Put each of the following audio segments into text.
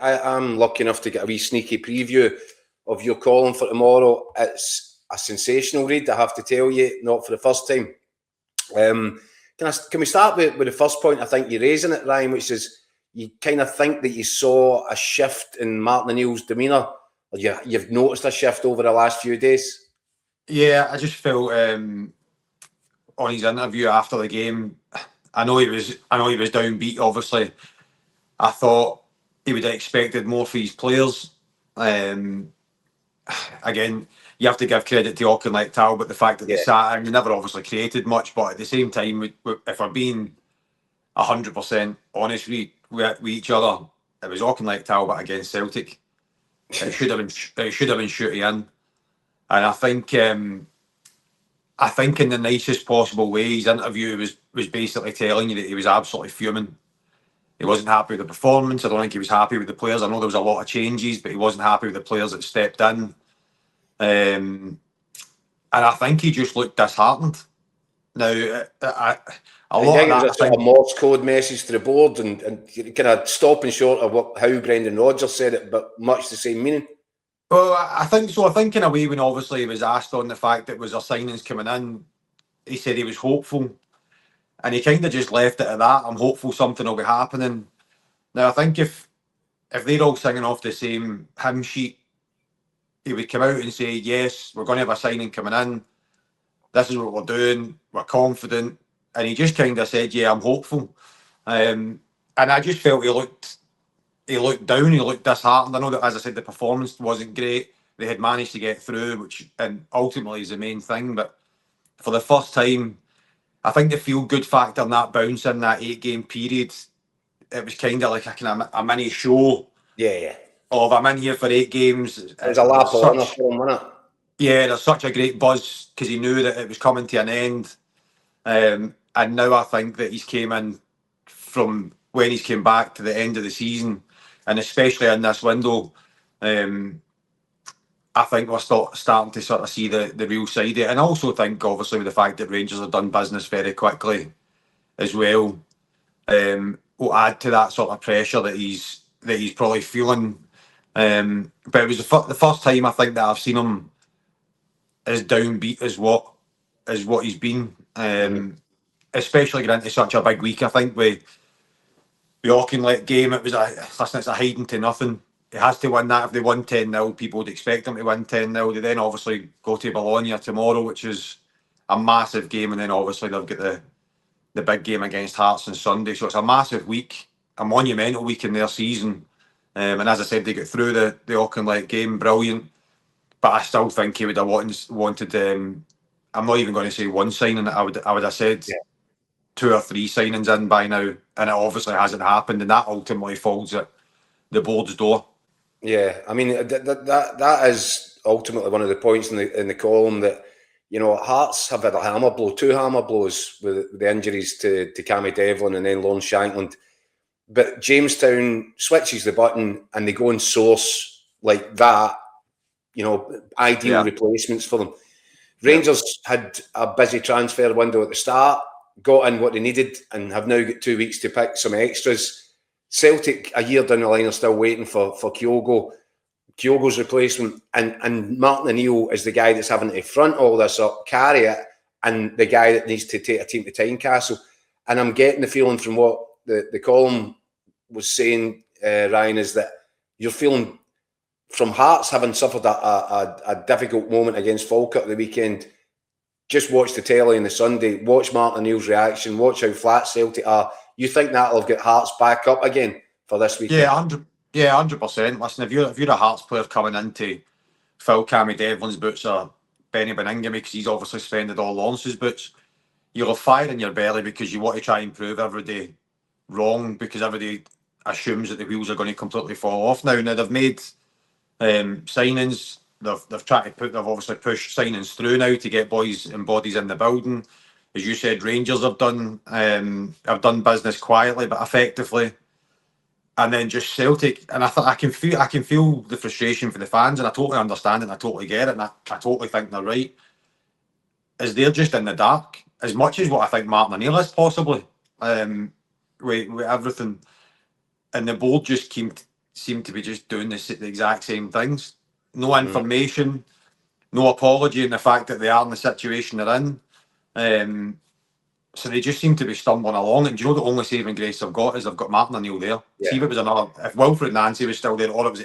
I'm lucky enough to get a wee sneaky preview of your column for tomorrow. It's a sensational read, I have to tell you, not for the first time. Can we start with the first point I think you're raising it, Ryan, which is you kind of think that you saw a shift in Martin O'Neill's demeanour, or you've noticed a shift over the last few days? Yeah, I just felt on his interview after the game, I know he was downbeat, obviously. I thought he would have expected more for his players. Again, you have to give credit to Auckland like Talbot, the fact that they sat in, they never obviously created much, but at the same time, if we're being 100% honest with each other, it was Auckland like Talbot against Celtic. It should have been shooting in, and I think in the nicest possible way, his interview was basically telling you that he was absolutely fuming. He wasn't happy with the performance. I don't think he was happy with the players. I know there was a lot of changes, but he wasn't happy with the players that stepped in. And I think he just looked disheartened. Now, a lot of that, a sort of Morse code message to the board and kind of stopping short of how Brendan Rodgers said it, but much the same meaning. Well, I think so. I think in a way, when obviously he was asked on the fact that was our signings coming in, he said he was hopeful. And he kind of just left it at that. I'm hopeful something will be happening. Now, I think if they're all singing off the same hymn sheet, he would come out and say, yes, we're going to have a signing coming in. This is what we're doing. We're confident. And he just kind of said, yeah, I'm hopeful. And I just felt he looked down. He looked disheartened. I know that, as I said, the performance wasn't great. They had managed to get through, and ultimately is the main thing. But for the first time, I think the feel-good factor in that bounce in that 8-game period, it was kind of like a mini show. Yeah. Of I'm in here for 8 games. It was a lap of honour for him, wasn't it? Yeah, there's such a great buzz because he knew that it was coming to an end. And now I think that he's came in from when he's came back to the end of the season, and especially in this window, I think we're starting to sort of see the real side of it. And I also think, obviously, with the fact that Rangers have done business very quickly as well, will add to that sort of pressure that he's probably feeling. But it was the first time I think that I've seen him as downbeat as what he's been, especially getting into such a big week. I think with the Auckland game, it's a hiding to nothing. He has to win that. If they won 10-0, people would expect him to win 10-0. They then obviously go to Bologna tomorrow, which is a massive game, and then obviously they've got the big game against Hearts on Sunday. So it's a massive week, a monumental week in their season. And as I said, they got through the Auckland game, brilliant. But I still think he would have wanted. I'm not even going to say one signing. I would have said 2 or 3 signings in by now, and it obviously hasn't happened, and that ultimately falls at the board's door. Yeah, I mean that is ultimately one of the points in the column that, you know, Hearts have had a 2 hammer blows with the injuries to Cammy Devlin and then Lawrence Shankland. But Jamestown switches the button and they go and source like that, you know, ideal replacements for them. Rangers had a busy transfer window at the start, got in what they needed, and have now got 2 weeks to pick some extras. Celtic, a year down the line, are still waiting for Kyogo's replacement, and Martin O'Neill is the guy that's having to front all this up, carry it, and the guy that needs to take a team to Tynecastle. And I'm getting the feeling from what the column was saying, Ryan, is that you're feeling from Hearts having suffered a difficult moment against Falkirk the weekend. Just watch the telly on the Sunday, watch Martin O'Neill's reaction, watch how flat Celtic are. You think that'll get Hearts back up again for this weekend? Yeah, 100%. Listen, if you're a Hearts player coming in to fill Cammy Devlin's boots or Benny Beningame, because he's obviously spended all Lawrence's boots, you'll have fire in your belly because you want to try and prove everybody wrong, because everybody assumes that the wheels are going to completely fall off now. Now they've made signings. They've obviously pushed signings through now to get boys and bodies in the building. As you said, Rangers have done business quietly but effectively, and then just Celtic. And I can feel the frustration for the fans, and I totally understand it, and I totally get it, and I totally think they're right. Is they're just in the dark as much as what I think Martin O'Neill is possibly with everything, and the board just seem to be just doing the exact same things. No information, no apology in the fact that they are in the situation they're in. So they just seem to be stumbling along. And do you know the only saving grace they've got is they've got Martin O'Neill there. Yeah. See if it was if Wilfred Nancy was still there, or it was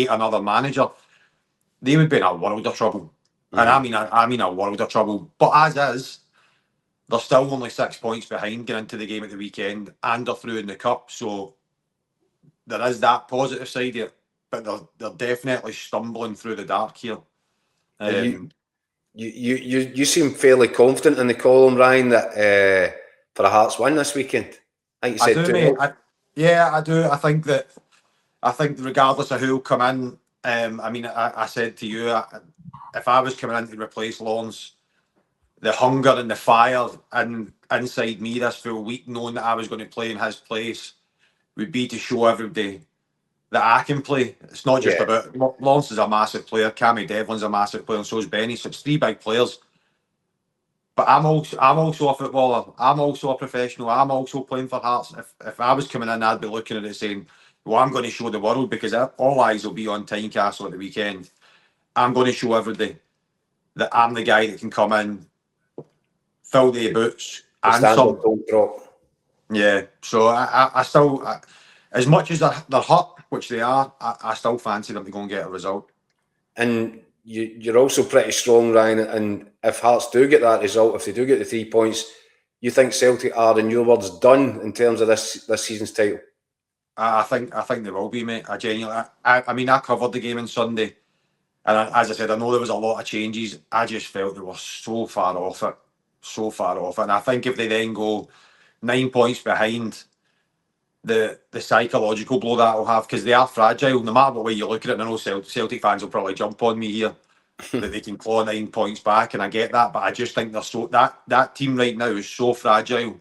another manager, they would be in a world of trouble. And I mean a world of trouble. But as is, they're still only 6 points behind going into the game at the weekend, and they're through in the cup. So there is that positive side here, but they're definitely stumbling through the dark here. You seem fairly confident in the column, Ryan, that for a Hearts win this weekend. I think you said I do, mate. I do. I think regardless of who'll come in, I mean, I said to you, if I was coming in to replace Lawrence, the hunger and the fire and inside me this full week, knowing that I was going to play in his place, would be to show everybody that I can play. It's not just about Lawrence is a massive player, Cammy Devlin's a massive player, and so is Benny. So it's three big players. But I'm also a footballer. I'm also a professional. I'm also playing for Hearts. If I was coming in, I'd be looking at it saying, well, I'm going to show the world, because all eyes will be on Tynecastle at the weekend. I'm going to show everybody that I'm the guy that can come in, fill the boots, and some. Don't drop. Yeah. So I still, as much as they're hurt, which they are, I still fancy them to go and get a result. And you're also pretty strong, Ryan. And if Hearts do get that result, if they do get the 3 points, you think Celtic are, in your words, done in terms of this season's title? I think they will be, mate. I genuinely, I mean, I covered the game on Sunday, and as I said, I know there was a lot of changes. I just felt they were so far off it. And I think if they then go 9 points behind, the psychological blow that will have, because they are fragile, no matter what way you look at it. I know Celtic fans will probably jump on me here that they can claw 9 points back, and I get that, but I just think they're so that team right now is so fragile.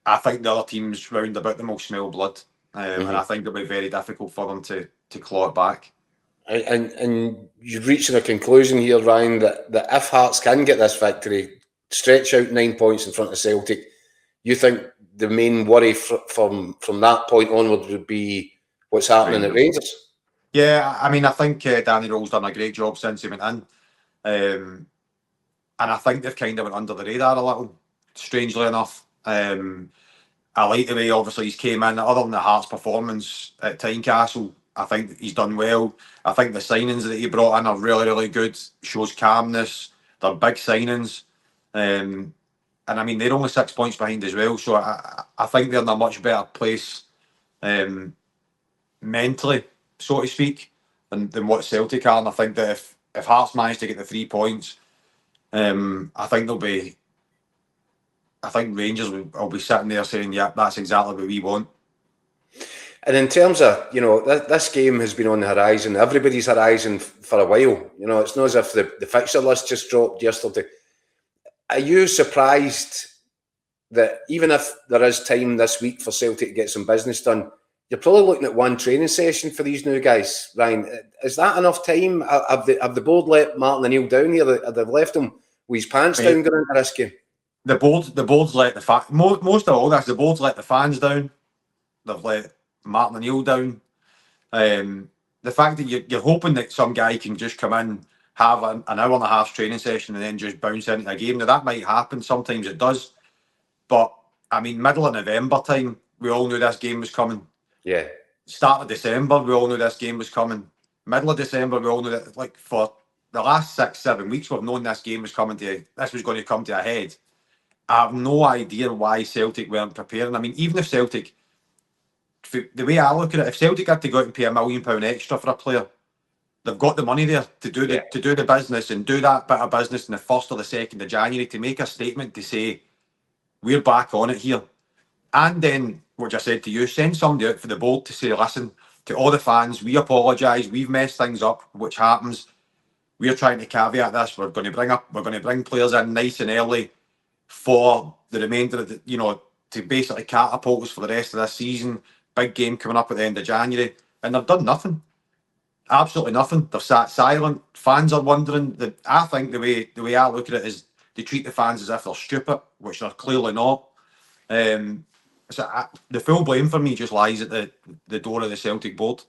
I think the other teams round about them will smell blood, and I think it'll be very difficult for them to claw it back. And you've reached a conclusion here, Ryan, that if Hearts can get this victory, stretch out 9 points in front of Celtic, you think the main worry from that point onward would be what's happening at Rangers? Yeah, I mean, I think Danny Roll's done a great job since he went in. And I think they've kind of went under the radar a little, strangely enough. I like the way, obviously, he's came in. Other than the Hearts' performance at Tynecastle, I think he's done well. I think the signings that he brought in are really, really good. Shows calmness. They're big signings. And I mean, they're only 6 points behind as well. So I think they're in a much better place mentally, so to speak, than what Celtic are. And I think that if Hearts manage to get the 3 points, I think Rangers will be sitting there saying, yeah, that's exactly what we want. And in terms of, this game has been on the horizon, everybody's horizon for a while. It's not as if the fixture list just dropped yesterday. Are you surprised that even if there is time this week for Celtic to get some business done, you're probably looking at one training session for these new guys, Ryan? Is that enough time? Have the board let Martin O'Neill down here? Have they left him with his pants down going into this game? The board's let most of all this. The board's let the fans down. They've let Martin O'Neill down. The fact that you're hoping that some guy can just come in, have an hour and a half training session, and then just bounce into a game. Now that might happen. Sometimes it does. But I mean, middle of November time, we all knew this game was coming. Yeah. Start of December, we all knew this game was coming. Middle of December, we all knew that. Like, for the last 6-7 weeks, we've known this game was coming this was going to come to a head. I have no idea why Celtic weren't preparing. I mean, even if Celtic, the way I look at it, if Celtic had to go out and pay £1 million extra for a player, they've got the money there to do the business and do that bit of business in the 1st or the 2nd of January to make a statement to say, we're back on it here. And then, which I said to you, send somebody out for the board to say, listen, to all the fans, we apologise, we've messed things up, which happens. We're trying to caveat this. We're going to bring players in nice and early for the remainder of the, to basically catapult us for the rest of this season. Big game coming up at the end of January. And they've done nothing. Absolutely nothing. They've sat silent. Fans are wondering. I think the way I look at it is they treat the fans as if they're stupid, which they're clearly not. the full blame for me just lies at the door of the Celtic board.